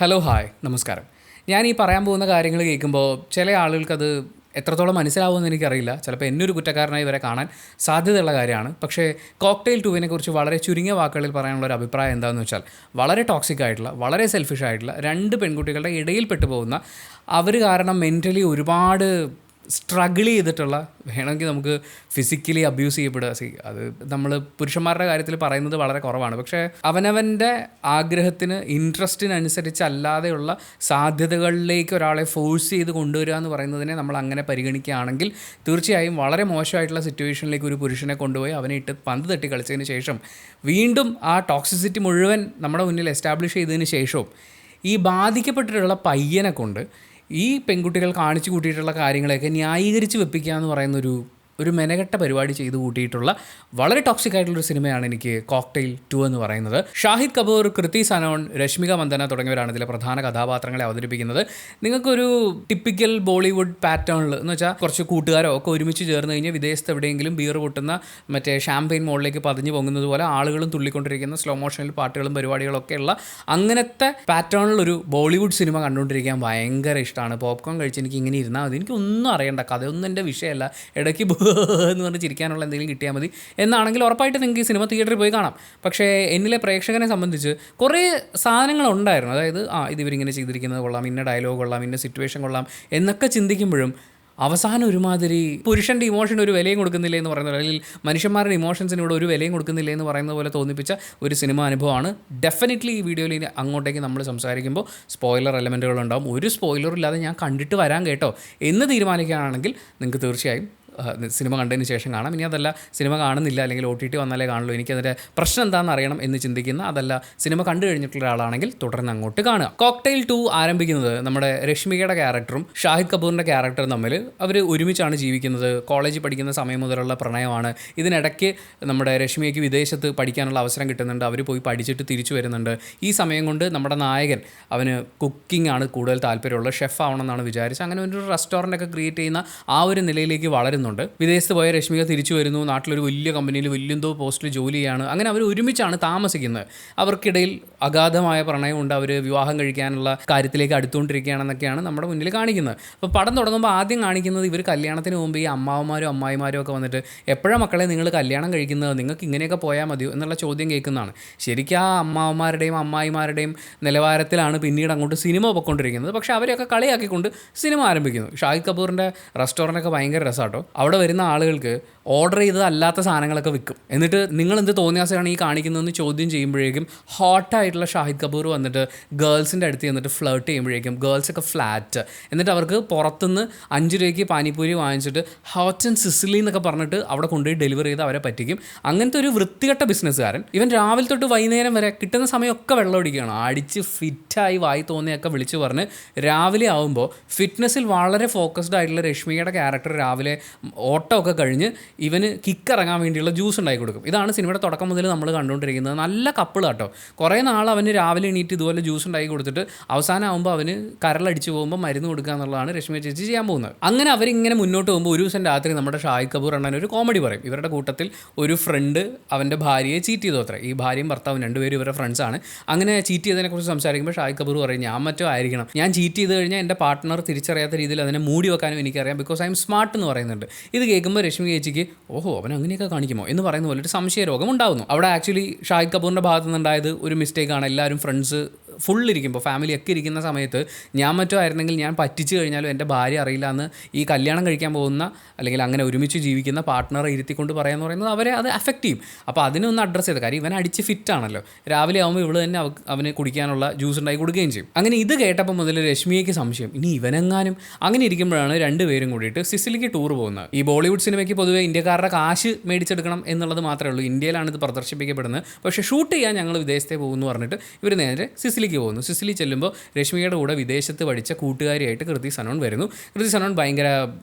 Hello hi നമസ്കാരം. ഞാൻ ഈ പറയാൻ പോകുന്ന കാര്യങ്ങൾ കേൾക്കുമ്പോൾ ചില ആളുകൾക്കത് എത്രത്തോളം മനസ്സിലാവുമെന്ന് എനിക്കറിയില്ല. ചിലപ്പോൾ എന്നൊരു കുറ്റക്കാരനായി വരെ കാണാൻ സാധ്യതയുള്ള കാര്യമാണ്. പക്ഷേ കോക്ടെയിൽ 2 കുറിച്ച് വളരെ ചുരുങ്ങിയ വാക്കുകളിൽ പറയാനുള്ള ഒരു അഭിപ്രായം എന്താണെന്ന് വെച്ചാൽ, വളരെ ടോക്സിക് ആയിട്ടുള്ള, വളരെ സെൽഫിഷ് ആയിട്ടുള്ള രണ്ട് പെൺകുട്ടികളുടെ ഇടയിൽ പെട്ടുപോകുന്ന, അവർ കാരണം മെൻ്റലി ഒരുപാട് സ്ട്രഗിൾ ചെയ്തിട്ടുള്ള, വേണമെങ്കിൽ നമുക്ക് ഫിസിക്കലി അബ്യൂസ് ചെയ്യപ്പെടുക. അത് നമ്മൾ പുരുഷന്മാരുടെ കാര്യത്തിൽ പറയുന്നത് വളരെ കുറവാണ്. പക്ഷേ അവനവൻ്റെ ആഗ്രഹത്തിന് ഇൻട്രസ്റ്റിനനുസരിച്ചല്ലാതെയുള്ള സാധ്യതകളിലേക്ക് ഒരാളെ ഫോഴ്സ് ചെയ്ത് കൊണ്ടുവരിക എന്ന് പറയുന്നതിനെ നമ്മൾ അങ്ങനെ പരിഗണിക്കുകയാണെങ്കിൽ തീർച്ചയായും വളരെ മോശമായിട്ടുള്ള സിറ്റുവേഷനിലേക്ക് ഒരു പുരുഷനെ കൊണ്ടുപോയി അവനെ ഇട്ട് പന്ത് തട്ടി കളിച്ചതിന് ശേഷം വീണ്ടും ആ ടോക്സിസിറ്റി മുഴുവൻ നമ്മുടെ മുന്നിൽ എസ്റ്റാബ്ലിഷ് ചെയ്തതിന് ശേഷവും ഈ ബാധിക്കപ്പെട്ടിട്ടുള്ള പയ്യനെ കൊണ്ട് ഈ പെൺകുട്ടികൾ കാണിച്ചു കൂട്ടിയിട്ടുള്ള കാര്യങ്ങളെയൊക്കെ ന്യായീകരിച്ച് വെപ്പിക്കുക എന്ന് പറയുന്നൊരു മെനകെട്ട പരിപാടി ചെയ്ത് കൂട്ടിയിട്ടുള്ള വളരെ ടോക്സിക് ആയിട്ടുള്ളൊരു സിനിമയാണ് എനിക്ക് കോക്ടെയിൽ 2 എന്ന് പറയുന്നത്. ഷാഹിദ് കപൂർ, കൃതി സനോൺ, രശ്മിക മന്ദന തുടങ്ങിയവരാണ് ഇതിലെ പ്രധാന കഥാപാത്രങ്ങളെ അവതരിപ്പിക്കുന്നത്. നിങ്ങൾക്കൊരു ടിപ്പിക്കൽ ബോളിവുഡ് പാറ്റേണിൽ എന്ന് വെച്ചാൽ കുറച്ച് കൂട്ടുകാരോ ഒക്കെ ഒരുമിച്ച് ചേർന്ന് കഴിഞ്ഞാൽ വിദേശത്ത് എവിടെയെങ്കിലും ബിയർ പൊട്ടുന്ന മറ്റേ ഷാമ്പെയിൻ മോളിലേക്ക് പതിഞ്ഞ് പൊങ്ങുന്നത് പോലെ ആളുകളും തുള്ളിക്കൊണ്ടിരിക്കുന്ന സ്ലോ മോഷനിൽ പാട്ടുകളും പരിപാടികളൊക്കെ ഉള്ള അങ്ങനത്തെ പാറ്റേണിലൊരു ബോളിവുഡ് സിനിമ കണ്ടുകൊണ്ടിരിക്കാൻ ഭയങ്കര ഇഷ്ടമാണ്. പോപ്കോൺ കഴിച്ച് എനിക്ക് ഇങ്ങനെ ഇരുന്നാൽ മതി, എനിക്കൊന്നും അറിയണ്ട, കഥയൊന്നും എൻ്റെ വിഷയമല്ല, ഇടയ്ക്ക് എന്ന് പറഞ്ഞ് ചിരിക്കാനുള്ള എന്തെങ്കിലും കിട്ടിയാൽ മതി എന്നാണെങ്കിൽ ഉറപ്പായിട്ട് നിങ്ങൾക്ക് ഈ സിനിമ തിയേറ്ററിൽ പോയി കാണാം. പക്ഷേ എന്നിലെ പ്രേക്ഷകനെ സംബന്ധിച്ച് കുറേ സാധനങ്ങളുണ്ടായിരുന്നു. അതായത് ഇത് ഇവരിങ്ങനെ ചെയ്തിരിക്കുന്നത് കൊള്ളാം, ഇന്ന ഡയലോഗ് കൊള്ളാം, ഇന്ന സിറ്റുവേഷൻ കൊള്ളാം എന്നൊക്കെ ചിന്തിക്കുമ്പോഴും അവസാനം ഒരുമാതിരി പുരുഷൻ്റെ ഇമോഷൻ ഒരു വിലയും കൊടുക്കുന്നില്ല എന്ന് പറയുന്നത്, അല്ലെങ്കിൽ മനുഷ്യന്മാരുടെ ഇമോഷൻസിന് ഇവിടെ ഒരു വിലയും കൊടുക്കുന്നില്ല എന്ന് പറയുന്നത് പോലെ തോന്നിപ്പിച്ച ഒരു സിനിമ അനുഭവമാണ്. ഡെഫിനറ്റ്ലി ഈ വീഡിയോയിൽ അങ്ങോട്ടേക്ക് നമ്മൾ സംസാരിക്കുമ്പോൾ സ്പോയിലർ എലമെൻറ്റുകളുണ്ടാവും. ഒരു സ്പോയിലറും ഇല്ലാതെ ഞാൻ കണ്ടിട്ട് വരാൻ കേട്ടോ എന്ന് തീരുമാനിക്കുകയാണെങ്കിൽ നിങ്ങൾക്ക് തീർച്ചയായും സിനിമ കണ്ടതിന് ശേഷം കാണാം. ഇനി അതല്ല സിനിമ കാണുന്നില്ല, അല്ലെങ്കിൽ OTT വന്നാലേ കാണുള്ളൂ, എനിക്കതിൻ്റെ പ്രശ്നം എന്താണെന്ന് അറിയണം എന്ന് ചിന്തിക്കുന്ന, അതല്ല സിനിമ കണ്ടു കഴിഞ്ഞിട്ടുള്ള ഒരാളാണെങ്കിൽ തുടർന്ന് അങ്ങോട്ട് കാണുക. കോക്ടെയിൽ 2 ആരംഭിക്കുന്നത് നമ്മുടെ രശ്മികയുടെ ക്യാരക്ടറും ഷാഹിദ് കപൂറിൻ്റെ ക്യാരക്ടറും തമ്മിൽ അവർ ഒരുമിച്ചാണ് ജീവിക്കുന്നത്. കോളേജിൽ പഠിക്കുന്ന സമയം മുതലുള്ള പ്രണയമാണ്. ഇതിനിടയ്ക്ക് നമ്മുടെ രശ്മികയ്ക്ക് വിദേശത്ത് പഠിക്കാനുള്ള അവസരം കിട്ടുന്നുണ്ട്. അവർ പോയി പഠിച്ചിട്ട് തിരിച്ചു വരുന്നുണ്ട്. ഈ സമയം കൊണ്ട് നമ്മുടെ നായകൻ അവന് കുക്കിംഗ് ആണ് കൂടുതൽ താല്പര്യമുള്ളത്, ഷെഫ് ആവണമെന്നാണ് വിചാരിച്ചത്. അങ്ങനെ ഒരു റെസ്റ്റോറൻ്റൊക്കെ ക്രിയേറ്റ് ചെയ്യുന്ന ആ ഒരു നിലയിലേക്ക് വളരുന്നു. വിദേശത്ത് പോയ രശ്മിക തിരിച്ചു വരുന്നു. നാട്ടിലൊരു വലിയ കമ്പനിയിൽ വലിയെന്തോ പോസ്റ്റിൽ ജോലി ചെയ്യാണ്. അങ്ങനെ അവർ ഒരുമിച്ചാണ് താമസിക്കുന്നത്. അവർക്കിടയിൽ അഗാധമായ പ്രണയമുണ്ട്. അവർ വിവാഹം കഴിക്കാനുള്ള കാര്യത്തിലേക്ക് അടുത്തുകൊണ്ടിരിക്കുകയാണെന്നൊക്കെയാണ് നമ്മുടെ മുന്നിൽ കാണിക്കുന്നത്. അപ്പോൾ പടം തുടങ്ങുമ്പോൾ ആദ്യം കാണിക്കുന്നത് ഇവർ കല്യാണത്തിന് മുമ്പ് ഈ അമ്മാവന്മാരും അമ്മായിമാരും ഒക്കെ വന്നിട്ട് എപ്പോഴാണ് മക്കളെ നിങ്ങൾ കല്യാണം കഴിക്കുന്നത്, നിങ്ങൾക്ക് ഇങ്ങനെയൊക്കെ പോയാൽ മതിയോ എന്നുള്ള ചോദ്യം കേൾക്കുന്നതാണ്. ശരിക്കും ആ അമ്മാവന്മാരുടെയും അമ്മായിമാരുടെയും നിലവാരത്തിലാണ് പിന്നീട് അങ്ങോട്ട് സിനിമ പൊയ്ക്കൊണ്ടിരിക്കുന്നത്. പക്ഷേ അവരെയൊക്കെ കളിയാക്കിക്കൊണ്ട് സിനിമ ആരംഭിക്കുന്നു. ഷാഹിദ് കപൂറിൻ്റെ റെസ്റ്റോറൻ്റൊക്കെ ഭയങ്കര രസമാട്ടോ. അവിടെ വരുന്ന ആളുകൾക്ക് ഓർഡർ ചെയ്തത് അല്ലാത്ത സാധനങ്ങളൊക്കെ വിൽക്കും. എന്നിട്ട് നിങ്ങളെന്ത് തോന്നിയാസമാണ് ഈ കാണിക്കുന്നതെന്ന് ചോദ്യം ചെയ്യുമ്പോഴേക്കും ഹോട്ടായിട്ടുള്ള ഷാഹിദ് കപൂർ വന്നിട്ട് ഗേൾസിൻ്റെ അടുത്ത് ചെന്നിട്ട് ഫ്ലേർട്ട് ചെയ്യുമ്പോഴേക്കും ഗേൾസൊക്കെ ഫ്ലാറ്റ്. എന്നിട്ട് അവർക്ക് പുറത്തുനിന്ന് 5 രൂപയ്ക്ക് പാനിപ്പൂരി വാങ്ങിച്ചിട്ട് ഹോട്ട് ആൻഡ് സിസിലി എന്നൊക്കെ പറഞ്ഞിട്ട് അവിടെ കൊണ്ടുപോയി ഡെലിവറി ചെയ്ത് അവരെ പറ്റിക്കും. അങ്ങനത്തെ ഒരു വൃത്തികെട്ട ബിസിനസ്സുകാരൻ. ഇവൻ രാവിലെ തൊട്ട് വൈകുന്നേരം വരെ കിട്ടുന്ന സമയമൊക്കെ വെള്ളം അടിക്കുകയാണ്. അടിച്ച് ഫിറ്റായി വായി തോന്നിയൊക്കെ വിളിച്ച് പറഞ്ഞ് രാവിലെ ആകുമ്പോൾ ഫിറ്റ്നസ്സിൽ വളരെ ഫോക്കസ്ഡ് ആയിട്ടുള്ള രശ്മികയുടെ ക്യാരക്ടർ രാവിലെ ഓട്ടമൊക്കെ കഴിഞ്ഞ് ഇവന് കിക്കിറങ്ങാൻ വേണ്ടിയുള്ള ജ്യൂസ് ഉണ്ടാക്കി കൊടുക്കും. ഇതാണ് സിനിമയുടെ തുടക്കം മുതൽ നമ്മൾ കണ്ടുകൊണ്ടിരിക്കുന്നത്. നല്ല കപ്പിൾ കേട്ടോ. കുറേ നാൾ അവന് രാവിലെ എണീറ്റ് ഇതുപോലെ ജ്യൂസ് ഉണ്ടാക്കി കൊടുത്തിട്ട് അവസാനം ആകുമ്പോൾ അവന് കരളടിച്ച് പോകുമ്പോൾ മരുന്ന് കൊടുക്കുക എന്നുള്ളതാണ് രശ്മി ചേച്ചി ചെയ്യാൻ പോകുന്നത്. അങ്ങനെ അവരിങ്ങനെ മുന്നോട്ട് പോകുമ്പോൾ ഒരു ദിവസം രാത്രി നമ്മുടെ ഷാഹിദ് കപൂർ അണ്ണൻ ഒരു കോമഡി പറയും. ഇവരുടെ കൂട്ടത്തിൽ ഒരു ഫ്രണ്ട് അവൻ്റെ ഭാര്യയെ ചീറ്റ് ചെയ്തു അത്രേ. ഈ ഭാര്യയും ഭർത്താവും രണ്ടുപേരും ഇവരുടെ ഫ്രണ്ട്സാണ്. അങ്ങനെ ചീറ്റ് ചെയ്തതിനെക്കുറിച്ച് സംസാരിക്കുമ്പോൾ ഷാഹിദ് കപൂർ പറയും, ഞാൻ മറ്റോ ആയിരിക്കണം, ഞാൻ ചീറ്റ് ചെയ്ത് കഴിഞ്ഞാൽ എൻ്റെ പാർട്ട്ണർ തിരിച്ചറിയാത്ത രീതിയിൽ അതിനെ മൂടി വെക്കാനും എനിക്കറിയാം, ബിക്കോസ് ഐ എം സ്മാർട്ട് എന്ന് പറയുന്നുണ്ട്. ഇത് കേൾക്കുമ്പോൾ രശ്മി ചേച്ചിക്ക് ഓഹോ അവൻ അങ്ങനെയൊക്കെ കാണിക്കുമോ എന്ന് പറയുന്ന പോലെ ഒരു സംശയ രോഗം ഉണ്ടാകുന്നു. അവിടെ ആക്ച്വലി ഷാഹിദ് കപൂറിൻ്റെ ഭാഗത്തു നിന്നുണ്ടായത് ഒരു മിസ്റ്റേക്കാണ്. എല്ലാവരും ഫ്രണ്ട്സ് ഫുള്ളിരിക്കുമ്പോൾ ഫാമിലിയൊക്കെ ഇരിക്കുന്ന സമയത്ത് ഞാൻ മറ്റോ ആയിരുന്നെങ്കിൽ ഞാൻ പറ്റിച്ചു കഴിഞ്ഞാലും എൻ്റെ ഭാര്യ അറിയില്ല എന്ന് ഈ കല്യാണം കഴിക്കാൻ പോകുന്ന, അല്ലെങ്കിൽ അങ്ങനെ ഒരുമിച്ച് ജീവിക്കുന്ന പാർട്ട്ണറെ ഇരുത്തിക്കൊണ്ട് പറയാമെന്ന് പറയുന്നത് അവരെ അത് അഫക്റ്റ് ചെയ്യും. അപ്പോൾ അതിനൊന്ന് അഡ്രസ്സ് ചെയ്ത്, കാര്യം ഇവൻ അടിച്ച് ഫിറ്റാണല്ലോ. രാവിലെ ആകുമ്പോൾ ഇവള് തന്നെ അവന് കുടിക്കാനുള്ള ജ്യൂസ് ഉണ്ടാക്കി കൊടുക്കുകയും ചെയ്യും. അങ്ങനെ ഇത് കേട്ടപ്പോൾ മുതൽ രശ്മിയയ്ക്ക് സംശയം, ഇനി ഇവനെങ്ങാനും. അങ്ങനെ ഇരിക്കുമ്പോഴാണ് രണ്ടുപേരും കൂടിയിട്ട് സിസിലിക്ക് ടൂർ പോകുന്നത്. ഈ ബോളിവുഡ് സിനിമയ്ക്ക് പൊതുവേ ഇന്ത്യക്കാരുടെ കാശ് മേടിച്ചെടുക്കണം എന്നുള്ളത് മാത്രമേ ഉള്ളൂ. ഇന്ത്യയിലാണ് ഇത് പ്രദർശിപ്പിക്കപ്പെടുന്നത്. പക്ഷേ ഷൂട്ട് ചെയ്യാൻ ഞങ്ങൾ വിദേശത്തെ പോകുമെന്ന് പറഞ്ഞിട്ട് ഇവർ നേരെ സിസിലിക്ക് പോകുന്നു. സിസിലി ചെല്ലുമ്പോൾ രശ്മികയുടെ കൂടെ വിദേശത്ത് പഠിച്ച കൂട്ടുകാരിയായിട്ട് കൃതി സനോൺ വരുന്നു. കൃതി സനോൺ ഭയങ്കര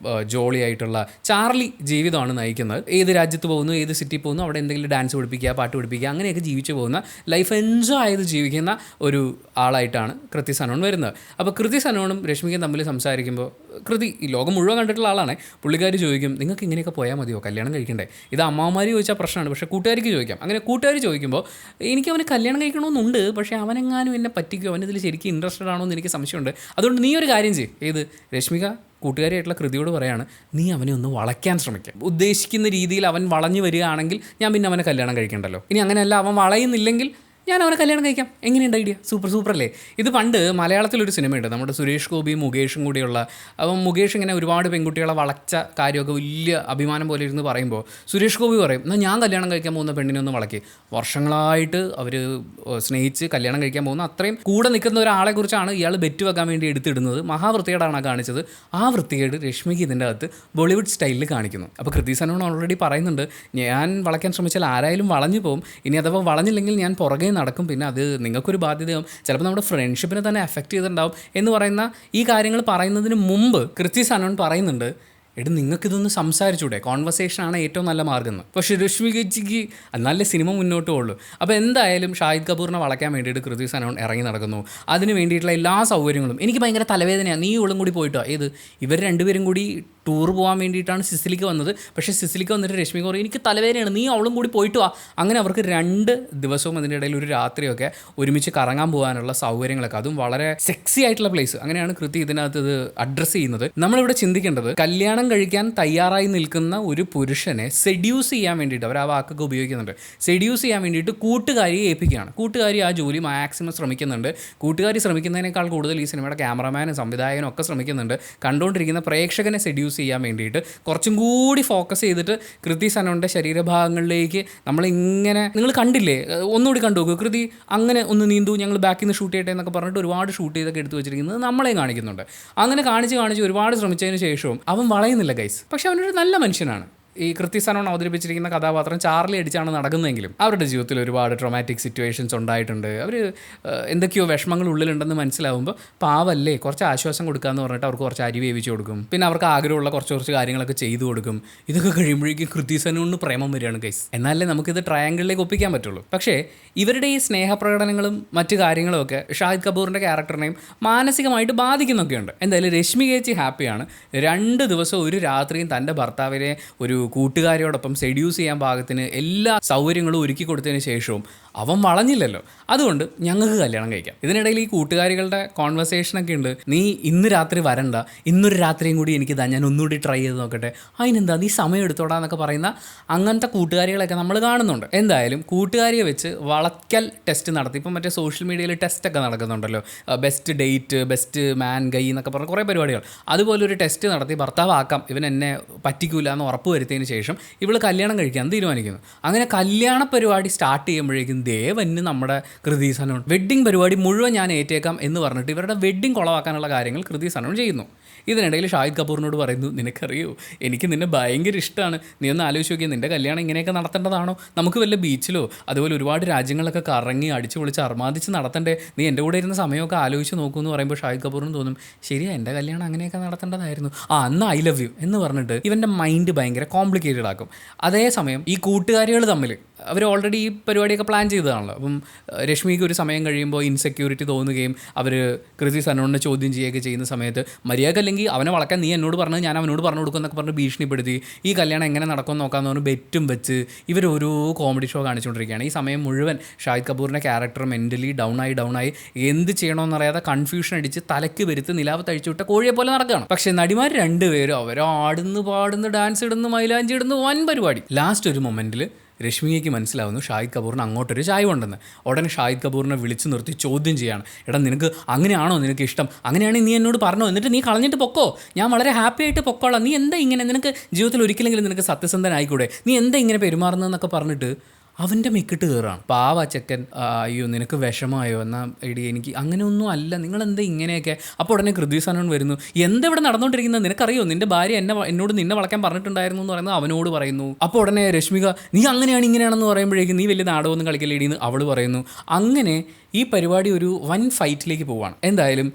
ജോളിയായിട്ടുള്ള ചാർലി ജീവിതമാണ് നയിക്കുന്നത്. ഏത് രാജ്യത്ത് പോകുന്നു, ഏത് സിറ്റി പോകുന്നു, അവിടെ എന്തെങ്കിലും ഡാൻസ് പഠിപ്പിക്കുക, പാട്ട് പഠിപ്പിക്കുക, അങ്ങനെയൊക്കെ ജീവിച്ചു പോകുന്ന, ലൈഫ് എൻജോയ് ചെയ്ത് ജീവിക്കുന്ന ഒരു ആളായിട്ടാണ് കൃതി സനോൺ വരുന്നത്. അപ്പോൾ കൃതി സനോണും രശ്മികയും തമ്മിൽ സംസാരിക്കുമ്പോൾ കൃതി ഈ ലോകം മുഴുവൻ കണ്ടിട്ടുള്ള ആളാണ്. പുള്ളിക്കാർ ചോദിക്കും, നിങ്ങൾക്ക് ഇങ്ങനെയൊക്കെ പോയാൽ മതിയോ, കല്യാണം കഴിക്കണ്ടേ? ഇത് അമ്മാവന്മാർ ചോദിച്ചാൽ പ്രശ്നമാണ്, പക്ഷേ കൂട്ടുകാർക്ക് ചോദിക്കാം. അങ്ങനെ കൂട്ടുകാർ ചോദിക്കുമ്പോൾ എനിക്ക് അവന് കല്യാണം കഴിക്കണമെന്നുണ്ട്, പക്ഷേ അവനെങ്ങാനും എന്നെ പറ്റിക്കോ, അവൻ ഇതിൽ ശരിക്കും ഇൻട്രസ്റ്റഡ് ആണോ എന്ന് എനിക്ക് സംശയമുണ്ട്. അതുകൊണ്ട് നീ ഒരു കാര്യം ചെയ്യും, ഏത് രശ്മിക കൂട്ടുകാരിയായിട്ടുള്ള കൃതിയോട് പറയാണ്, നീ അവനെ ഒന്ന് വളയ്ക്കാൻ ശ്രമിക്കുക. ഉദ്ദേശിക്കുന്ന രീതിയിൽ അവൻ വളഞ്ഞു വരികയാണെങ്കിൽ ഞാൻ പിന്നെ അവനെ കല്യാണം കഴിക്കണ്ടല്ലോ. ഇനി അങ്ങനെയല്ല, അവൻ വളയുന്നില്ലെങ്കിൽ ഞാൻ അവനെ കല്യാണം കഴിക്കാം. എങ്ങനെയുണ്ട് ഐഡിയ? സൂപ്പർ അല്ലേ? ഇത് പണ്ട് മലയാളത്തിലൊരു സിനിമയുണ്ട്, നമ്മുടെ സുരേഷ് ഗോപിയും മുകേഷും കൂടിയുള്ള. അപ്പം മുകേഷ് ഇങ്ങനെ ഒരുപാട് പെൺകുട്ടികളെ വളച്ച കാര്യമൊക്കെ വലിയ അഭിമാനം പോലെ ഇരുന്ന് പറയുമ്പോൾ സുരേഷ് ഗോപി പറയും, എന്നാൽ ഞാൻ കല്യാണം കഴിക്കാൻ പോകുന്ന പെണ്ണിനെ ഒന്ന് വളക്കി. വർഷങ്ങളായിട്ട് അവർ സ്നേഹിച്ച് കല്യാണം കഴിക്കാൻ പോകുന്ന അത്രയും കൂടെ നിൽക്കുന്ന ഒരാളെ കുറിച്ചാണ് ഇയാൾ ബെറ്റ് വെക്കാൻ വേണ്ടി എടുത്തിടുന്നത്. മഹാവൃത്തികേടാണ് കാണിച്ചത്. ആ വൃത്തികേട് രശ്മിക്ക് ഇതിൻ്റെ അകത്ത് ബോളിവുഡ് സ്റ്റൈലിൽ കാണിക്കുന്നു. അപ്പോൾ കൃതി സനോൺ ഓൾറെഡി പറയുന്നുണ്ട്, ഞാൻ വളയ്ക്കാൻ ശ്രമിച്ചാൽ ആരായാലും വളഞ്ഞു പോകും, ഇനി അഥവാ വളഞ്ഞില്ലെങ്കിൽ ഞാൻ പുറകെ നടക്കും, പിന്നെ അത് നിങ്ങൾക്കൊരു ബാധ്യതയാവും, ചിലപ്പോൾ നമ്മുടെ ഫ്രണ്ട്ഷിപ്പിനെ തന്നെ എഫക്റ്റ് ചെയ്തിട്ടുണ്ടാവും എന്ന് പറയുന്ന ഈ കാര്യങ്ങൾ പറയുന്നതിന് മുമ്പ് കൃതി സനോൺ പറയുന്നുണ്ട്, നിങ്ങൾക്കിതൊന്ന് സംസാരിച്ചൂടെ, കോൺവെർസേഷനാണ് ഏറ്റവും നല്ല മാർഗ്ഗം എന്ന്. പക്ഷേ രശ്മികച്ചിക്ക് നല്ല സിനിമ മുന്നോട്ട് പോകുള്ളൂ. അപ്പോൾ എന്തായാലും ഷാഹിദ് കപൂറിനെ വളയ്ക്കാൻ വേണ്ടിയിട്ട് കൃതി സനോൺ ഇറങ്ങി നടക്കുന്നു. അതിന് വേണ്ടിയിട്ടുള്ള എല്ലാ സൗകര്യങ്ങളും. എനിക്ക് ഭയങ്കര തലവേദനയാണ്, നീ ഇവളും കൂടി പോയിട്ടോ, ഇവർ രണ്ടുപേരും കൂടി ടൂർ പോകാൻ വേണ്ടിയിട്ടാണ് സിസിലിക്ക് വന്നത്. പക്ഷേ സിസിലിക്ക് വന്നിട്ട് രശ്മിക പറയും, എനിക്ക് തലവേദനയാണ്, നീ അവളും കൂടി പോയിട്ട് വാ. അങ്ങനെ അവർക്ക് 2 ദിവസവും അതിൻ്റെ ഇടയിൽ ഒരു രാത്രിയൊക്കെ ഒരുമിച്ച് കറങ്ങാൻ പോകാനുള്ള സൗകര്യങ്ങളൊക്കെ, അതും വളരെ സെക്സി ആയിട്ടുള്ള പ്ലേസ്. അങ്ങനെയാണ് കൃതി ഇതിനകത്ത് ഇത് അഡ്രസ്സ് ചെയ്യുന്നത്. നമ്മളിവിടെ ചിന്തിക്കേണ്ടത്, കല്യാണം കഴിക്കാൻ തയ്യാറായി നിൽക്കുന്ന ഒരു പുരുഷനെ സെഡ്യൂസ് ചെയ്യാൻ വേണ്ടിയിട്ട്, അവർ ആ വാക്കൊക്കെ ഉപയോഗിക്കുന്നുണ്ട്, സെഡ്യൂസ് ചെയ്യാൻ വേണ്ടിയിട്ട് കൂട്ടുകാരിയെ ഏൽപ്പിക്കുകയാണ്. കൂട്ടുകാരി ആ ജോലി മാക്സിമം ശ്രമിക്കുന്നുണ്ട്. കൂട്ടുകാരി ശ്രമിക്കുന്നതിനേക്കാൾ കൂടുതൽ ഈ സിനിമയുടെ ക്യാമറമാനും സംവിധായകനും ഒക്കെ ശ്രമിക്കുന്നുണ്ട്. കണ്ടുകൊണ്ടിരിക്കുന്ന പ്രേക്ഷകനെ സെഡ്യൂസ് ചെയ്യാൻ വേണ്ടിയിട്ട് കുറച്ചും കൂടി ഫോക്കസ് ചെയ്തിട്ട് കൃതി സനോണിൻ്റെ ശരീരഭാഗങ്ങളിലേക്ക് നമ്മളിങ്ങനെ, നിങ്ങൾ കണ്ടില്ലേ, ഒന്നുകൂടി കണ്ടു നോക്കൂ, കൃതി അങ്ങനെ ഒന്ന് നീന്തു, ഞങ്ങൾ ബാക്കിൽ നിന്ന് ഷൂട്ട് ചെയ്യട്ടെ എന്നൊക്കെ പറഞ്ഞിട്ട് ഒരുപാട് ഷൂട്ട് ചെയ്തൊക്കെ എടുത്തു വെച്ചിരിക്കുന്നത് നമ്മളെ കാണിക്കുന്നുണ്ട്. അങ്ങനെ കാണിച്ച് ഒരുപാട് ശ്രമിച്ചതിന് ശേഷവും അവൻ വളയുന്നില്ല ഗൈസ്. പക്ഷെ അവനൊരു നല്ല മനുഷ്യനാണ്. ഈ കൃതി സനോൺ അവതരിപ്പിച്ചിരിക്കുന്ന കഥാപാത്രം ചാർലി അടിച്ചാണ് നടക്കുന്നതെങ്കിലും അവരുടെ ജീവിതത്തിൽ ഒരുപാട് ട്രോമാറ്റിക് സിറ്റുവേഷൻസ് ഉണ്ടായിട്ടുണ്ട്. അവർ എന്തൊക്കെയോ വിഷമങ്ങൾ ഉള്ളിലുണ്ടെന്ന് മനസ്സിലാവുമ്പോൾ പാവല്ലേ, കുറച്ച് ആശ്വാസം കൊടുക്കാമെന്ന് പറഞ്ഞിട്ട് അവർക്ക് കുറച്ച് അരി വേവിച്ച് കൊടുക്കും. പിന്നെ അവർക്ക് ആഗ്രഹമുള്ള കുറച്ച് കാര്യങ്ങളൊക്കെ ചെയ്തു കൊടുക്കും. ഇതൊക്കെ കഴിയുമ്പോഴേക്കും കൃതി സനോണിന് പ്രേമം വരികയാണ് ഗൈസ്. എന്നാലേ നമുക്കിത് ട്രയാങ്കിളിലേക്ക് ഒപ്പിക്കാൻ പറ്റുള്ളൂ. പക്ഷേ ഇവരുടെ ഈ സ്നേഹപ്രകടനങ്ങളും മറ്റു കാര്യങ്ങളും ഒക്കെ ഷാഹിദ് കപൂറിൻ്റെ ക്യാരക്ടറിനെയും മാനസികമായിട്ട് ബാധിക്കുന്നൊക്കെയുണ്ട്. എന്തായാലും രശ്മി ചേച്ചി ഹാപ്പിയാണ്. 2 ദിവസം ഒരു രാത്രിയും തൻ്റെ ഭർത്താവിനെ ഒരു കൂട്ടുകാരിയോടൊപ്പം സെഡ്യൂസ് ചെയ്യാൻ പാകത്തിന് എല്ലാ സൗകര്യങ്ങളും ഒരുക്കി കൊടുത്തതിന് ശേഷവും അവൻ വളഞ്ഞില്ലല്ലോ, അതുകൊണ്ട് ഞങ്ങൾക്ക് കല്യാണം കഴിക്കാം. ഇതിനിടയിൽ ഈ കൂട്ടുകാരികളുടെ കോൺവെർസേഷനൊക്കെ ഉണ്ട്, നീ ഇന്ന് രാത്രി വരണ്ട, ഇന്നൊരു രാത്രിയും കൂടി എനിക്ക് ഞാൻ ഒന്നുകൂടി ട്രൈ ചെയ്ത് നോക്കട്ടെ, അതിനെന്താ നീ സമയം എടുത്തോടാ എന്നൊക്കെ പറയുന്ന അങ്ങനത്തെ കൂട്ടുകാരികളൊക്കെ നമ്മൾ കാണുന്നുണ്ട്. എന്തായാലും കൂട്ടുകാരിയെ വെച്ച് വളയ്ക്കൽ ടെസ്റ്റ് നടത്തി. ഇപ്പം മറ്റേ സോഷ്യൽ മീഡിയയിൽ ടെസ്റ്റൊക്കെ നടക്കുന്നുണ്ടല്ലോ, ബെസ്റ്റ് ഡേറ്റ്, ബെസ്റ്റ് മാൻ ഗൈ എന്നൊക്കെ പറഞ്ഞ കുറേ പരിപാടികൾ. അതുപോലെ ഒരു ടെസ്റ്റ് നടത്തി ഭർത്താവാക്കാം, ഇവൻ എന്നെ പറ്റിക്കൂല എന്ന് ഉറപ്പ് വരുത്തിയതിന് ശേഷം ഇവൾ കല്യാണം കഴിക്കാൻ തീരുമാനിക്കുന്നു. അങ്ങനെ കല്യാണ പരിപാടി സ്റ്റാർട്ട് ചെയ്യുമ്പോഴേക്കും ദേവന് നമ്മുടെ കൃതി സനോൺ വെഡ്ഡിംഗ് പരിപാടി മുഴുവൻ ഞാൻ ഏറ്റേക്കാം എന്ന് പറഞ്ഞിട്ട് ഇവരുടെ വെഡ്ഡിംഗ് കുളവാക്കാനുള്ള കാര്യങ്ങൾ കൃതി സനോൺ ചെയ്യുന്നു. ഇതിനിടയിൽ ഷാഹിദ് കപൂറിനോട് പറയുന്നു, നിനക്കറിയോ എനിക്ക് നിന്നെ ഭയങ്കര ഇഷ്ടമാണ്, നീ ഒന്ന് ആലോചിച്ച് നോക്കിയാൽ നിൻ്റെ കല്യാണം ഇങ്ങനെയൊക്കെ നടത്തേണ്ടതാണോ, നമുക്ക് വല്ല ബീച്ചിലോ അതുപോലെ ഒരുപാട് രാജ്യങ്ങളൊക്കെ കറങ്ങി അടിച്ചു പൊളിച്ച് അർമാദിച്ച് നടത്തണ്ടേ, നീ എൻ്റെ കൂടെ ഇരുന്ന സമയമൊക്കെ ആലോചിച്ച് നോക്കൂ എന്ന് പറയുമ്പോൾ ഷാഹിദ് കപൂറിന് തോന്നും, ശരിയാ എൻ്റെ കല്യാണം അങ്ങനെയൊക്കെ നടത്തേണ്ടതായിരുന്നു, അന്ന് ഐ ലവ് യു എന്ന് പറഞ്ഞിട്ട് ഇവൻ്റെ മൈൻഡ് ഭയങ്കര കോംപ്ലിക്കേറ്റഡ് ആക്കും. അതേസമയം ഈ കൂട്ടുകാരികൾ തമ്മിൽ അവർ ഓൾറെഡി ഈ പരിപാടിയൊക്കെ പ്ലാൻ ചെയ്തതാണല്ലോ. അപ്പം രശ്മിക്ക് ഒരു സമയം കഴിയുമ്പോൾ ഇൻസെക്യൂരിറ്റി തോന്നുകയും അവർ കൃതി സനോണിനെ ചോദ്യം ചെയ്യുകയൊക്കെ ചെയ്യുന്ന സമയത്ത്, മര്യാദ അല്ലെങ്കിൽ അവനെ വളക്കാൻ നീ എന്നോട് പറഞ്ഞത് ഞാൻ അവനോട് പറഞ്ഞു കൊടുക്കും എന്നൊക്കെ പറഞ്ഞ് ഭീഷണിപ്പെടുത്തി ഈ കല്യാണം എങ്ങനെ നടക്കുമെന്ന് നോക്കാമെന്ന് പറഞ്ഞ് ബെറ്റും വെച്ച് ഇവർ ഓരോ കോമഡി ഷോ കാണിച്ചുകൊണ്ടിരിക്കുകയാണ്. ഈ സമയം മുഴുവൻ ഷാഹിദ് കപൂറിൻ്റെ ക്യാരക്ടർ മെൻ്റലി ഡൗൺ ആയി എന്ത് ചെയ്യണമെന്നറിയാതെ കൺഫ്യൂഷൻ അടിച്ച് തലയ്ക്ക് വരുത്ത് നിലാവ് തഴിച്ചു വിട്ട കോഴിയെ പോലെ നടക്കുകയാണ്. പക്ഷേ നടിമാർ രണ്ടുപേരും അവരാടുന്നു പാടുന്നു ഡാൻസ് ഇടുന്നു മൈലാഞ്ചി ഇടുന്നു വൻ പരിപാടി. ലാസ്റ്റ് ഒരു മൊമെൻറ്റിൽ രശ്മിക്ക് മനസ്സിലാവുന്നു ഷാഹിദ് കപൂറിന് അങ്ങോട്ടൊരു ചായവുണ്ടെന്ന്. ഉടനെ ഷാഹിദ് കപൂറിനെ വിളിച്ചു നിർത്തി ചോദ്യം ചെയ്യാണ്, എടാ നിനക്ക് അങ്ങനെയാണോ നിനക്ക് ഇഷ്ടം, അങ്ങനെയാണെങ്കിൽ നീ എന്നോട് പറഞ്ഞോ, എന്നിട്ട് നീ കളഞ്ഞിട്ട് പൊക്കോ, ഞാൻ വളരെ ഹാപ്പി ആയിട്ട് പൊക്കോളാം, നീ എന്താ ഇങ്ങനെ, നിനക്ക് ജീവിതത്തിൽ ഒരിക്കലെങ്കിലും നിനക്ക് സത്യസന്ധനായിക്കൂടെ, നീ എന്താ ഇങ്ങനെ പെരുമാറുന്നതെന്നൊക്കെ പറഞ്ഞിട്ട് അവൻ്റെ മെക്കിട്ട് കയറാണ്. പാവ ചെക്കൻ, അയ്യോ നിനക്ക് വിഷമമായോ, എന്നാൽ എടി എനിക്ക് അങ്ങനെയൊന്നും അല്ല, നിങ്ങളെന്താ ഇങ്ങനെയൊക്കെ. അപ്പോൾ ഉടനെ കൃതി സനോൺ വരുന്നു, എന്താ ഇവിടെ നടന്നുകൊണ്ടിരിക്കുന്നത്, നിനക്കറിയോ നിൻ്റെ ഭാര്യ എന്നോട് നിന്നെ വളയ്ക്കാൻ പറഞ്ഞിട്ടുണ്ടായിരുന്നു എന്ന് പറയുന്നത് അവനോട് പറയുന്നു. അപ്പോൾ ഉടനെ രശ്മിക നീ അങ്ങനെയാണ് ഇങ്ങനെയാണെന്ന് പറയുമ്പോഴേക്കും നീ വലിയ നാടകമൊന്നും കളിക്കല്ലേടിയെന്ന് അവൾ പറയുന്നു. അങ്ങനെ ഈ പരിപാടി ഒരു വൻ ഫൈറ്റിലേക്ക് പോവുകയാണ്. എന്തായാലും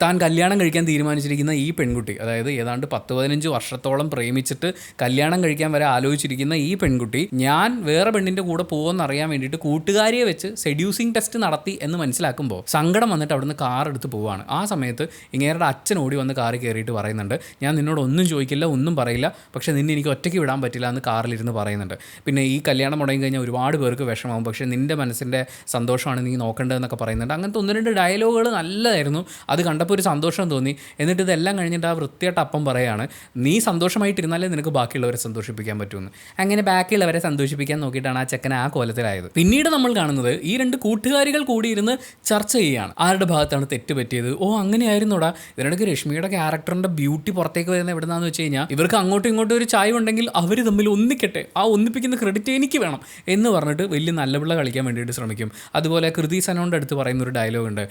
താൻ കല്യാണം കഴിക്കാൻ തീരുമാനിച്ചിരിക്കുന്ന ഈ പെൺകുട്ടി, അതായത് ഏതാണ്ട് 10-15 വർഷത്തോളം പ്രേമിച്ചിട്ട് കല്യാണം കഴിക്കാൻ വരെ ആലോചിച്ചിരിക്കുന്ന ഈ പെൺകുട്ടി ഞാൻ വേറെ പെണ്ണിൻ്റെ കൂടെ പോകുമെന്ന് അറിയാൻ വേണ്ടിയിട്ട് കൂട്ടുകാരിയെ വെച്ച് സെഡ്യൂസിങ് ടെസ്റ്റ് നടത്തി എന്ന് മനസ്സിലാക്കുമ്പോൾ സങ്കടം വന്നിട്ട് അവിടുന്ന് കാർ എടുത്ത് പോവുകയാണ്. ആ സമയത്ത് ഇങ്ങേരുടെ അച്ഛൻ ഓടി വന്ന് കാറിൽ കയറിയിട്ട് പറയുന്നുണ്ട്, ഞാൻ നിന്നോട് ഒന്നും ചോദിക്കില്ല, ഒന്നും പറയില്ല, പക്ഷേ നിന്നെ എനിക്ക് ഒറ്റയ്ക്ക് വിടാൻ പറ്റില്ല എന്ന് കാറിലിരുന്ന് പറയുന്നുണ്ട്. പിന്നെ ഈ കല്യാണം മുടങ്ങി കഴിഞ്ഞാൽ ഒരുപാട് പേർക്ക് വിഷമാവും, പക്ഷേ നിൻ്റെ മനസ്സിൻ്റെ സന്തോഷമാണ് നീ നോക്കേണ്ടതെന്നൊക്കെ എന്നൊക്കെ പറയുന്നുണ്ട്. അങ്ങനത്തെ 1-2 ഡയലോഗുകൾ നല്ലതായിരുന്നു. അത് കണ്ടപ്പോൾ ഒരു സന്തോഷം തോന്നി. എന്നിട്ട് ഇതെല്ലാം കഴിഞ്ഞിട്ട് ആ വൃത്തിയായിട്ട് അപ്പം പറയുകയാണ്, നീ സന്തോഷമായിട്ടിരുന്നാലേ നിനക്ക് ബാക്കിയുള്ളവരെ സന്തോഷിപ്പിക്കാൻ പറ്റുമെന്ന്. അങ്ങനെ ബാക്കിയുള്ളവരെ സന്തോഷിപ്പിക്കാൻ നോക്കിയിട്ടാണ് ആ ചെക്കൻ ആ കോലത്തിലായത്. പിന്നീട് നമ്മൾ കാണുന്നത് ഈ 2 കൂട്ടുകാരികൾ കൂടി ഇരുന്ന് ചർച്ച ചെയ്യുകയാണ്. ആരുടെ ഭാഗത്താണ് തെറ്റ് പറ്റിയത്. ഓ അങ്ങനെയായിരുന്നോടാ. ഇതിനിടയ്ക്ക് രശ്മിയുടെ ക്യാരക്ടറിൻ്റെ ബ്യൂട്ടി പുറത്തേക്ക് വരുന്നത് എവിടെന്നാന്ന് വെച്ച് കഴിഞ്ഞാൽ, ഇവർക്ക് അങ്ങോട്ടും ഇങ്ങോട്ടും ഒരു ചായ ഉണ്ടെങ്കിൽ അവർ തമ്മിൽ ഒന്നിക്കട്ടെ, ആ ഒന്നിപ്പിക്കുന്ന ക്രെഡിറ്റ് എനിക്ക് വേണം എന്ന് പറഞ്ഞിട്ട് വലിയ നല്ല പിള്ള കളിക്കാൻ വേണ്ടിയിട്ട് ശ്രമിക്കും. അതുപോലെ കൃതി സനോൻ്റെ അടുത്ത് പറയുന്നൊരു ഡയലോഗുണ്ട്,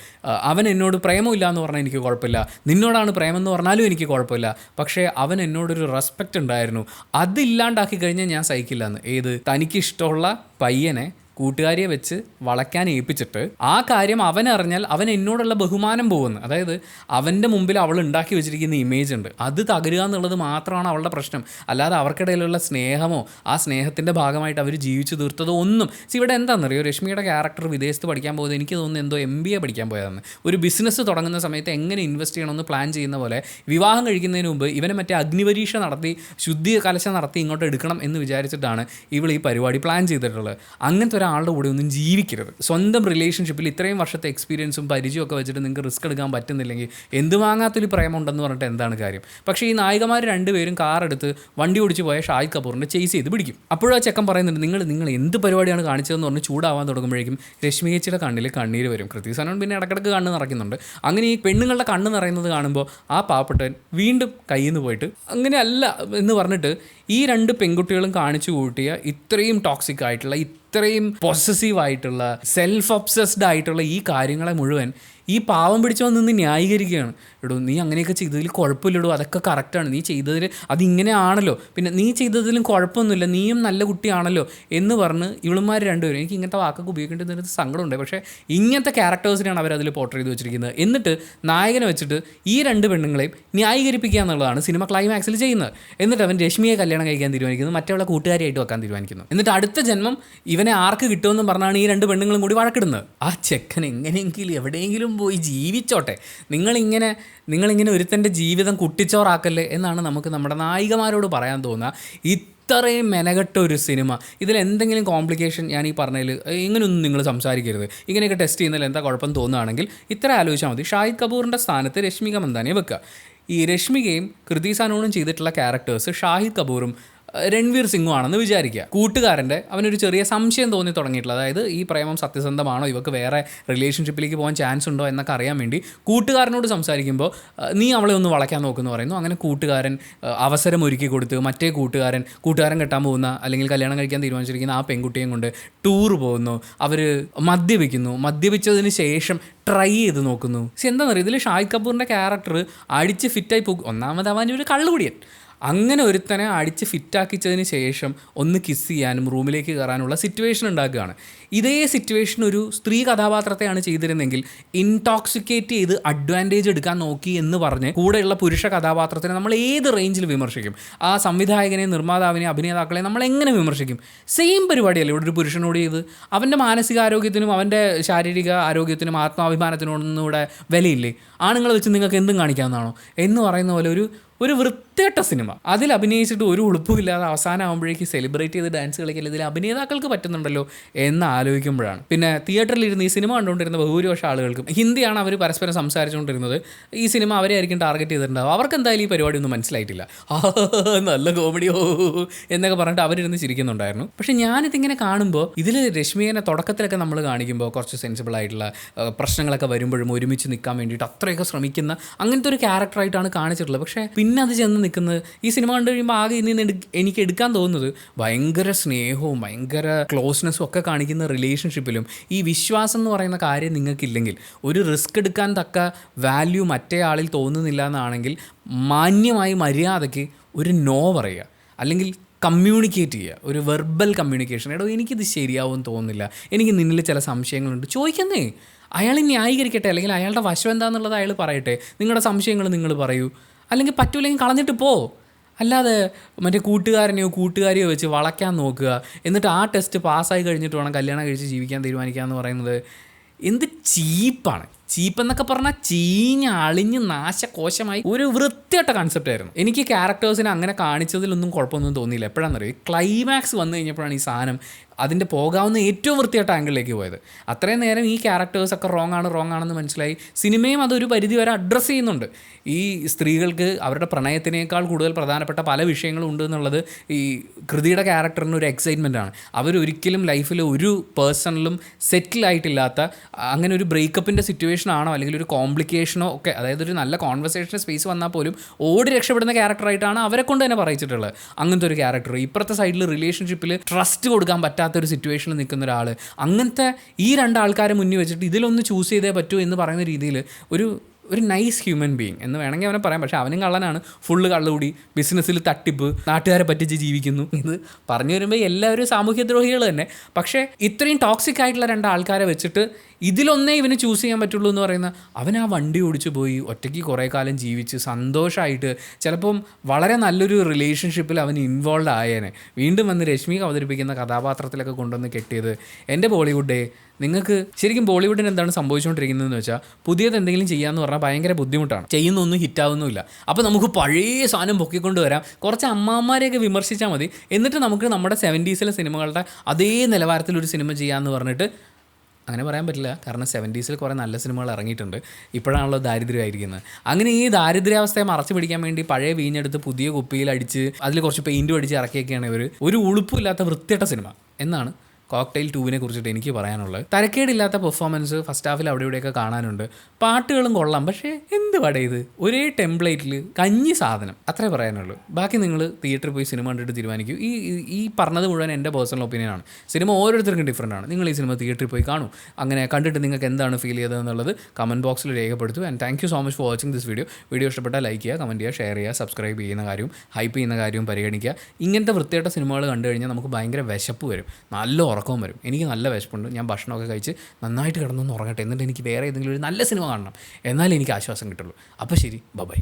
അവൻ എന്നോട് പ്രേമമില്ല എന്ന് പറഞ്ഞാൽ എനിക്ക് കുഴപ്പമില്ല, നിന്നോടാണ് പ്രേമം എന്ന് പറഞ്ഞാലും എനിക്ക് കുഴപ്പമില്ല, പക്ഷേ അവൻ എന്നോടൊരു റെസ്പെക്റ്റ് ഉണ്ടായിരുന്നു, അതില്ലാണ്ടാക്കി കഴിഞ്ഞാൽ ഞാൻ സഹിക്കില്ല എന്ന്. ഏത് തനിക്കിഷ്ടമുള്ള പയ്യനെ കൂട്ടുകാരിയെ വെച്ച് വളയ്ക്കാൻ ഏൽപ്പിച്ചിട്ട് ആ കാര്യം അവനറിഞ്ഞാൽ അവൻ എന്നോടുള്ള ബഹുമാനം പോകുന്നു. അതായത് അവൻ്റെ മുമ്പിൽ അവൾ ഉണ്ടാക്കി വെച്ചിരിക്കുന്ന ഇമേജ് ഉണ്ട്, അത് തകരുക എന്നുള്ളത് മാത്രമാണ് അവളുടെ പ്രശ്നം. അല്ലാതെ അവർക്കിടയിലുള്ള സ്നേഹമോ ആ സ്നേഹത്തിൻ്റെ ഭാഗമായിട്ട് അവർ ജീവിച്ചു തീർത്തതോ ഒന്നും. ഇവിടെ എന്താണെന്നറിയോ, രശ്മിയുടെ ക്യാരക്ടർ വിദേശത്ത് പഠിക്കാൻ പോകുന്നത് എനിക്ക് തോന്നുന്നു എന്തോ MBA പഠിക്കാൻ പോയതാണ്. ഒരു ബിസിനസ് തുടങ്ങുന്ന സമയത്ത് എങ്ങനെ ഇൻവെസ്റ്റ് ചെയ്യണമെന്ന് പ്ലാൻ ചെയ്യുന്ന പോലെ വിവാഹം കഴിക്കുന്നതിന് മുമ്പ് ഇവനെ മറ്റേ അഗ്നിപരീക്ഷ നടത്തി ശുദ്ധി കലശം നടത്തി ഇങ്ങോട്ട് എടുക്കണം എന്ന് വിചാരിച്ചിട്ടാണ് ഇവൾ ഈ പരിപാടി പ്ലാൻ ചെയ്തിട്ടുള്ളത്. അങ്ങനത്തെ ആളുടെ കൂടെ ഒന്നും ജീവിക്കരുത്. സ്വന്തം റിലേഷൻഷിപ്പിൽ ഇത്രയും വർഷത്തെ എക്സ്പീരിയൻസും പരിചയമൊക്കെ വെച്ചിട്ട് നിങ്ങൾക്ക് റിസ്ക് എടുക്കാൻ പറ്റുന്നില്ലെങ്കിൽ എന്ത് വാങ്ങാത്തൊരു പ്രേമുണ്ടെന്ന് പറഞ്ഞിട്ട് എന്താണ് കാര്യം? പക്ഷേ ഈ നായികമാർ 2 പേരും കാർ എടുത്ത് വണ്ടി ഓടിച്ച് പോയ ഷാഹിദ് കപൂറിനെ ചേസ് ചെയ്ത് പിടിക്കും. അപ്പോഴും ആ ചെക്കൻ പറയുന്നുണ്ട്, നിങ്ങൾ എന്ത് പരിപാടിയാണ് കാണിച്ചതെന്ന് പറഞ്ഞ് ചൂടാവാൻ തുടങ്ങുമ്പോഴേക്കും രശ്മി ചേച്ചിയുടെ കണ്ണിൽ കണ്ണീര് വരും. കൃതി സനോൻ പിന്നെ ഇടക്കിടക്ക് കണ്ണ് നിറയ്ക്കുന്നുണ്ട്. അങ്ങനെ ഈ പെണ്ണുങ്ങളുടെ കണ്ണ് നിറയുന്നത് കാണുമ്പോൾ ആ പാവപ്പെട്ടവൻ വീണ്ടും കയ്യിൽ നിന്ന് പോയിട്ട് അങ്ങനെയല്ല എന്ന് പറഞ്ഞിട്ട് ഈ 2 പെൺകുട്ടികളും കാണിച്ചു കൂട്ടിയ ഇത്രയും ടോക്സിക് ആയിട്ടുള്ള, ഇത്രയും പൊസസീവ് ആയിട്ടുള്ള, സെൽഫ് ഒബ്സസ്ഡ് ആയിട്ടുള്ള ഈ കാര്യങ്ങളെ മുഴുവൻ ഈ പാവം പിടിച്ചവൻ നിന്ന് ന്യായീകരിക്കുകയാണ്. എടോ നീ അങ്ങനെയൊക്കെ ചെയ്തതിൽ കുഴപ്പമില്ലടോ, അതൊക്കെ കറക്റ്റാണ്, നീ ചെയ്തതിൽ അതിങ്ങനെയാണല്ലോ, പിന്നെ നീ ചെയ്തതിലും കുഴപ്പമൊന്നുമില്ല, നീയും നല്ല കുട്ടിയാണല്ലോ എന്ന് പറഞ്ഞ് ഇവളുമാർ 2 പേരും, എനിക്ക് ഇങ്ങനത്തെ വാക്കൊക്കെ ഉപയോഗിക്കേണ്ടതിനകത്ത് സങ്കടമുണ്ട്, പക്ഷേ ഇങ്ങനത്തെ ക്യാരക്ടേഴ്സിനെയാണ് അവരതിൽ പോർട്രേ ചെയ്ത് വെച്ചിരിക്കുന്നത്. എന്നിട്ട് നായകനെ വെച്ചിട്ട് ഈ 2 പെണ്ണുങ്ങളെയും ന്യായീകരിപ്പിക്കുക എന്നുള്ളതാണ് സിനിമ ക്ലൈമാക്സിൽ ചെയ്യുന്നത്. എന്നിട്ട് അവൻ രശ്മിയെ കല്യാണം കഴിക്കാൻ തീരുമാനിക്കുന്നു, മറ്റുള്ള കൂട്ടുകാരിയായിട്ട് വെക്കാൻ തീരുമാനിക്കുന്നു. എന്നിട്ട് അടുത്ത ജന്മം ഇവനെ ആർക്ക് കിട്ടുമെന്നും പറഞ്ഞാണ് ഈ 2 പെണ്ണുങ്ങളും കൂടി വഴക്കിടുന്നത്. ആ ചെക്കൻ എങ്ങനെയെങ്കിലും എവിടെയെങ്കിലും പോയി ജീവിച്ചോട്ടെ, നിങ്ങളിങ്ങനെ ഒരുത്തൻ്റെ ജീവിതം കുട്ടിച്ചോറാക്കല്ലേ എന്നാണ് നമുക്ക് നമ്മുടെ നായികമാരോട് പറയാൻ തോന്നുക. ഇത്രയും മെനകെട്ട ഒരു സിനിമ, ഇതിലെന്തെങ്കിലും കോംപ്ലിക്കേഷൻ ഞാൻ ഈ പറഞ്ഞതിൽ ഇങ്ങനെയൊന്നും നിങ്ങൾ സംസാരിക്കരുത്, ഇങ്ങനെയൊക്കെ ടെസ്റ്റ് ചെയ്യുന്നതിൽ എന്താ കുഴപ്പം തോന്നുകയാണെങ്കിൽ ഇത്ര ആലോചിച്ചാൽ മതി. ഷാഹിദ് കപൂറിൻ്റെ സ്ഥാനത്ത് രശ്മിക മന്ദാനയെ വെക്കുക. ഈ രശ്മികയും കൃതി സനോണും ചെയ്തിട്ടുള്ള ക്യാരക്ടേഴ്സ് ഷാഹിദ് കപൂറും രൺവീർ സിംഗും ആണെന്ന് വിചാരിക്കുക. കൂട്ടുകാരൻ്റെ അവനൊരു ചെറിയ സംശയം തോന്നി തുടങ്ങിയിട്ടുള്ളത്, അതായത് ഈ പ്രേമം സത്യസന്ധമാണോ, ഇവർക്ക് വേറെ റിലേഷൻഷിപ്പിലേക്ക് പോകാൻ ചാൻസ് ഉണ്ടോ എന്നൊക്കെ അറിയാൻ വേണ്ടി കൂട്ടുകാരനോട് സംസാരിക്കുമ്പോൾ നീ അവളെ ഒന്ന് വളയ്ക്കാൻ നോക്കുമെന്ന് പറയുന്നു. അങ്ങനെ കൂട്ടുകാരൻ അവസരം ഒരുക്കി കൊടുത്ത് മറ്റേ കൂട്ടുകാരൻ കെട്ടാൻ പോകുന്ന അല്ലെങ്കിൽ കല്യാണം കഴിക്കാൻ തീരുമാനിച്ചിരിക്കുന്ന ആ പെൺകുട്ടിയും കൊണ്ട് ടൂർ പോകുന്നു. അവർ മദ്യപിച്ചതിന് ശേഷം ട്രൈ ചെയ്ത് നോക്കുന്നു. എന്താണെന്ന് അറിയാം, ഇതിൽ ഷാഹിദ് കപൂറിൻ്റെ ക്യാരക്ടർ അടിച്ച് ഫിറ്റായി പോകും. ഒന്നാമത് അവൻ ഒരു കള്ളുകുടിയൻ. അങ്ങനെ ഒരുത്തനെ അടിച്ച് ഫിറ്റാക്കിച്ചതിന് ശേഷം ഒന്ന് കിസ് ചെയ്യാനും റൂമിലേക്ക് കയറാനുള്ള സിറ്റുവേഷൻ ഉണ്ടാക്കുകയാണ്. ഇതേ സിറ്റുവേഷൻ ഒരു സ്ത്രീ കഥാപാത്രത്തെയാണ് ചെയ്തിരുന്നെങ്കിൽ ഇൻടോക്സിക്കേറ്റ് ചെയ്ത് അഡ്വാൻറ്റേജ് എടുക്കാൻ നോക്കി എന്ന് പറഞ്ഞ് കൂടെയുള്ള പുരുഷ കഥാപാത്രത്തിനെ നമ്മൾ ഏത് റേഞ്ചിൽ വിമർശിക്കും? ആ സംവിധായകനെ, നിർമ്മാതാവിനെ, അഭിനേതാക്കളെ നമ്മൾ എങ്ങനെ വിമർശിക്കും? സെയിം പരിപാടിയല്ലേ ഇവിടെ ഒരു പുരുഷനോട് ചെയ്ത്. അവൻ്റെ മാനസികാരോഗ്യത്തിനും അവൻ്റെ ശാരീരിക ആരോഗ്യത്തിനും ആത്മാഭിമാനത്തിനൊന്നും ഇവിടെ വിലയില്ലേ? ആണുങ്ങളെ വെച്ച് നിങ്ങൾക്ക് എന്തും കാണിക്കാവുന്നതാണോ എന്ന് പറയുന്ന പോലെ ഒരു വൃത്തികെട്ട സിനിമ. അതിൽ അഭിനയിച്ചിട്ട് ഒരു ഉളുപ്പുമില്ലാതെ അവസാനം ആകുമ്പോഴേക്ക് സെലിബ്രേറ്റ് ചെയ്ത് ഡാൻസ് കളിക്കൽ ഇതിൽ അഭിനേതാക്കൾക്ക് പറ്റുന്നുണ്ടല്ലോ എന്ന് ആലോചിക്കുമ്പോഴാണ്. പിന്നെ തിയേറ്ററിൽ ഇരുന്ന് ഈ സിനിമ കണ്ടുകൊണ്ടിരുന്ന ബഹുഭൂരിപക്ഷ ആളുകൾക്കും ഹിന്ദിയാണ് അവർ പരസ്പരം സംസാരിച്ചുകൊണ്ടിരുന്നത്. ഈ സിനിമ അവരെ ആയിരിക്കും ടാർഗറ്റ് ചെയ്തിട്ടുണ്ടാവും. അവർക്ക് എന്തായാലും ഈ പരിപാടി ഒന്നും മനസ്സിലായിട്ടില്ല. നല്ല കോമഡിയോ എന്നൊക്കെ പറഞ്ഞിട്ട് അവരിരുന്ന് ചിരിക്കുന്നുണ്ടായിരുന്നു. പക്ഷെ ഞാനിതിങ്ങനെ കാണുമ്പോൾ ഇതിൽ രശ്മിയെ തുടക്കത്തിലൊക്കെ നമ്മൾ കാണിക്കുമ്പോൾ കുറച്ച് സെൻസിബിൾ ആയിട്ടുള്ള പ്രശ്നങ്ങളൊക്കെ വരുമ്പോഴും ഒരുമിച്ച് നിൽക്കാൻ വേണ്ടിയിട്ട് അത്രയൊക്കെ ശ്രമിക്കുന്ന അങ്ങനത്തെ ഒരു ക്യാരക്ടറായിട്ടാണ് കാണിച്ചിട്ടുള്ളത്. പക്ഷേ പിന്നെ അത് ചെന്ന് നിൽക്കുന്നത് ഈ സിനിമ കണ്ടു കഴിയുമ്പോൾ ആകെ എനിക്ക് എടുക്കാൻ തോന്നുന്നത് ഭയങ്കര സ്നേഹവും ഭയങ്കര ക്ലോസ്നെസ്സും ഒക്കെ കാണിക്കുന്ന റിലേഷൻഷിപ്പിലും ഈ വിശ്വാസം എന്ന് പറയുന്ന കാര്യം നിങ്ങൾക്കില്ലെങ്കിൽ, ഒരു റിസ്ക് എടുക്കാൻ തക്ക വാല്യൂ മറ്റേ ആളിൽ തോന്നുന്നില്ല എന്നാണെങ്കിൽ മാന്യമായി മര്യാദയ്ക്ക് ഒരു നോ പറയുക, അല്ലെങ്കിൽ കമ്മ്യൂണിക്കേറ്റ് ചെയ്യുക, ഒരു വെർബൽ കമ്മ്യൂണിക്കേഷൻ. എടോ എനിക്കിത് ശരിയാവുമെന്ന് തോന്നുന്നില്ല, എനിക്ക് നിന്നിൽ ചില സംശയങ്ങളുണ്ട്, ചോദിക്കുന്നേ. അയാൾ ന്യായീകരിക്കട്ടെ, അല്ലെങ്കിൽ അയാളുടെ വശം എന്താണെന്നുള്ളത് അയാൾ പറയട്ടെ. നിങ്ങളുടെ സംശയങ്ങൾ നിങ്ങൾ പറയൂ, അല്ലെങ്കിൽ പറ്റൂല്ലെങ്കിൽ കളഞ്ഞിട്ട് പോ. അല്ലാതെ മറ്റേ കൂട്ടുകാരിയോ വെച്ച് വളയ്ക്കാൻ നോക്കുക, എന്നിട്ട് ആ ടെസ്റ്റ് പാസ്സായി കഴിഞ്ഞിട്ട് വേണം കല്യാണം കഴിച്ച് ജീവിക്കാൻ തീരുമാനിക്കുക എന്ന് പറയുന്നത് എന്ത് ചീപ്പാണ്. ചീപ്പെന്നൊക്കെ പറഞ്ഞാൽ ചീഞ്ഞ് അളിഞ്ഞ് നാശകോശമായി ഒരു വൃത്തിയായിട്ട കൺസെപ്റ്റ് ആയിരുന്നു. എനിക്ക് ക്യാരക്ടേഴ്സിനെ അങ്ങനെ കാണിച്ചതിലൊന്നും കുഴപ്പമൊന്നും തോന്നിയില്ല. എപ്പോഴാണെന്നറിയോ, ഈ ക്ലൈമാക്സ് വന്നു കഴിഞ്ഞപ്പോഴാണ് ഈ സാധനം അതിൻ്റെ പോകാവുന്ന ഏറ്റവും വൃത്തിയായിട്ട ആംഗിളിലേക്ക് പോയത്. അത്രയും നേരം ഈ ക്യാരക്ടേഴ്സൊക്കെ റോങ് ആണെന്ന് മനസ്സിലായി. സിനിമയും അതൊരു പരിധി വരെ അഡ്രസ്സ് ചെയ്യുന്നുണ്ട്. ഈ സ്ത്രീകൾക്ക് അവരുടെ പ്രണയത്തിനേക്കാൾ കൂടുതൽ പ്രധാനപ്പെട്ട പല വിഷയങ്ങളും ഉണ്ട് എന്നുള്ളത് ഈ കൃതിയുടെ ക്യാരക്ടറിന് ഒരു എക്സൈറ്റ്മെൻ്റ് ആണ്. അവരൊരിക്കലും ലൈഫിൽ ഒരു പേഴ്സണിലും സെറ്റിലായിട്ടില്ലാത്ത അങ്ങനെ ഒരു ബ്രേക്കപ്പിൻ്റെ സിറ്റുവേഷൻ ആണോ അല്ലെങ്കിൽ ഒരു കോംപ്ലിക്കേഷനോ ഒക്കെ, അതായത് ഒരു നല്ല കോൺവെർസേഷൻ സ്പേസ് വന്നാൽ പോലും ഓടി രക്ഷപ്പെടുന്ന ക്യാരക്ടറായിട്ടാണ് അവരെ കൊണ്ട് തന്നെ പറയിച്ചിട്ടുള്ളത്. അങ്ങനത്തെ ഒരു ക്യാരക്ടർ ഇപ്പുറത്തെ സൈഡിൽ റിലേഷൻഷിപ്പിൽ ട്രസ്റ്റ് കൊടുക്കാൻ പറ്റാത്തൊരു സിറ്റുവേഷനിൽ നിൽക്കുന്ന ഒരാൾ, അങ്ങനത്തെ ഈ രണ്ടാൾക്കാരെ മുന്നിൽ വെച്ചിട്ട് ഇതിലൊന്ന് ചൂസ് ചെയ്തേ പറ്റൂ എന്ന് പറയുന്ന രീതിയിൽ ഒരു നൈസ് ഹ്യൂമൻ ബീയിങ് എന്ന് വേണമെങ്കിൽ അവനെ പറയാം. പക്ഷേ അവനും കള്ളനാണ്, ഫുള്ള് കള്ളുകൂടി, ബിസിനസ്സിൽ തട്ടിപ്പ്, നാട്ടുകാരെ പറ്റിച്ച് ജീവിക്കുന്നു. ഇത് പറഞ്ഞു വരുമ്പോൾ എല്ലാവരും സാമൂഹ്യദ്രോഹികൾ തന്നെ. പക്ഷേ ഇത്രയും ടോക്സിക് ആയിട്ടുള്ള രണ്ടാൾക്കാരെ വെച്ചിട്ട് ഇതിലൊന്നേ ഇവന് ചൂസ് ചെയ്യാൻ പറ്റുള്ളൂ എന്ന് പറയുന്ന, അവൻ ആ വണ്ടി ഓടിച്ചു പോയി ഒറ്റയ്ക്ക് കുറേ കാലം ജീവിച്ച് സന്തോഷമായിട്ട് ചിലപ്പം വളരെ നല്ലൊരു റിലേഷൻഷിപ്പിൽ അവൻ ഇൻവോൾവ് ആയേനെ. വീണ്ടും വന്ന് രശ്മിക അവതരിപ്പിക്കുന്ന കഥാപാത്രത്തിലൊക്കെ കൊണ്ടുവന്ന് കെട്ടിയത്. എൻ്റെ ബോളിവുഡേ, നിങ്ങൾക്ക് ശരിക്കും ബോളിവുഡിന് എന്താണ് സംഭവിച്ചുകൊണ്ടിരിക്കുന്നതെന്ന് വെച്ചാൽ, പുതിയത് എന്തെങ്കിലും ചെയ്യാമെന്ന് പറഞ്ഞാൽ ഭയങ്കര ബുദ്ധിമുട്ടാണ്, ചെയ്യുന്നൊന്നും ഹിറ്റാവുന്നുമില്ല. അപ്പോൾ നമുക്ക് പഴയ സാധനം പൊക്കിക്കൊണ്ട് വരാം, കുറച്ച് അമ്മാമാരെയൊക്കെ വിമർശിച്ചാൽ മതി, എന്നിട്ട് നമുക്ക് നമ്മുടെ 70s സിനിമകളുടെ അതേ നിലവാരത്തിലൊരു സിനിമ ചെയ്യാമെന്ന് പറഞ്ഞിട്ട്, അങ്ങനെ പറയാൻ പറ്റില്ല. കാരണം 70s കുറേ നല്ല സിനിമകൾ ഇറങ്ങിയിട്ടുണ്ട്. ഇപ്പോഴാണല്ലോ ദാരിദ്ര്യമായിരിക്കുന്നത്. അങ്ങനെ ഈ ദാരിദ്ര്യാവസ്ഥയെ മറച്ചു പിടിക്കാൻ വേണ്ടി പഴയ വീഞ്ഞെടുത്ത് പുതിയ കുപ്പിയിൽ അടിച്ച് അതിൽ കുറച്ച് പെയിൻറ്റും അടിച്ച് ഇറക്കിയൊക്കെയാണ് ഇവർ. ഒരു ഉളുപ്പില്ലാത്ത വൃത്തിയിട്ട സിനിമ എന്നാണ് കോക്ടെയിൽ 2 കുറിച്ചിട്ട് എനിക്ക് പറയാനുള്ളത്. തരക്കേടില്ലാത്ത പെർഫോമൻസ് ഫസ്റ്റ് ഹാഫിൽ അവിടെ ഇവിടെയൊക്കെ കാണാനുണ്ട്. പാട്ടുകളും കൊള്ളാം. പക്ഷേ എന്ത് പടം ഇത്, ഒരേ ടെംപ്ലേറ്റിൽ കഞ്ഞി സാധനം, അത്രേ പറയാനുള്ളൂ. ബാക്കി നിങ്ങൾ തിയേറ്ററിൽ പോയി സിനിമ കണ്ടിട്ട് തീരുമാനിക്കൂ. ഈ പറഞ്ഞത് മുഴുവൻ എൻ്റെ പേഴ്സണൽ ഒപ്പീനിയനാണ്. സിനിമ ഓരോരുത്തർക്കും ഡിഫറൻ്റ് ആണ്. നിങ്ങൾ ഈ സിനിമ തിയേറ്ററിൽ പോയി കാണൂ. അങ്ങനെ കണ്ടിട്ട് നിങ്ങൾക്ക് എന്താണ് ഫീൽ ചെയ്തതെന്നുള്ളത് കമൻറ്റ് ബോക്സിൽ രേഖപ്പെടുത്തു. And thank you so much for watching this video. Video ഇഷ്ടപ്പെട്ടാൽ ലൈക്ക് ചെയ്യുക, കമൻറ്റ് ചെയ്യുക, ഷെയർ ചെയ്യുക, സബ്സ്ക്രൈബ് ചെയ്യുന്ന കാര്യവും ഹൈപ്പ് ചെയ്യുന്ന കാര്യവും പരിഗണിക്കുക. ഇങ്ങനത്തെ വൃത്തിയായിട്ട സിനിമകൾ കണ്ടു കഴിഞ്ഞാൽ നമുക്ക് ഭയങ്കര വിശപ്പ് വരും, നല്ല ഉറക്കവും വരും. എനിക്ക് നല്ല വിശപ്പുണ്ട്. ഞാൻ ഭക്ഷണമൊക്കെ കഴിച്ച് നന്നായിട്ട് കിടന്നൊന്ന് ഉറങ്ങട്ടെ, എന്നിട്ട് എനിക്ക് വേറെ ഏതെങ്കിലും ഒരു നല്ല സിനിമ കാണണം, എന്നാലേ എനിക്ക് ആശ്വാസം കിട്ടുള്ളൂ. അപ്പോൾ ശരി, ബൈ.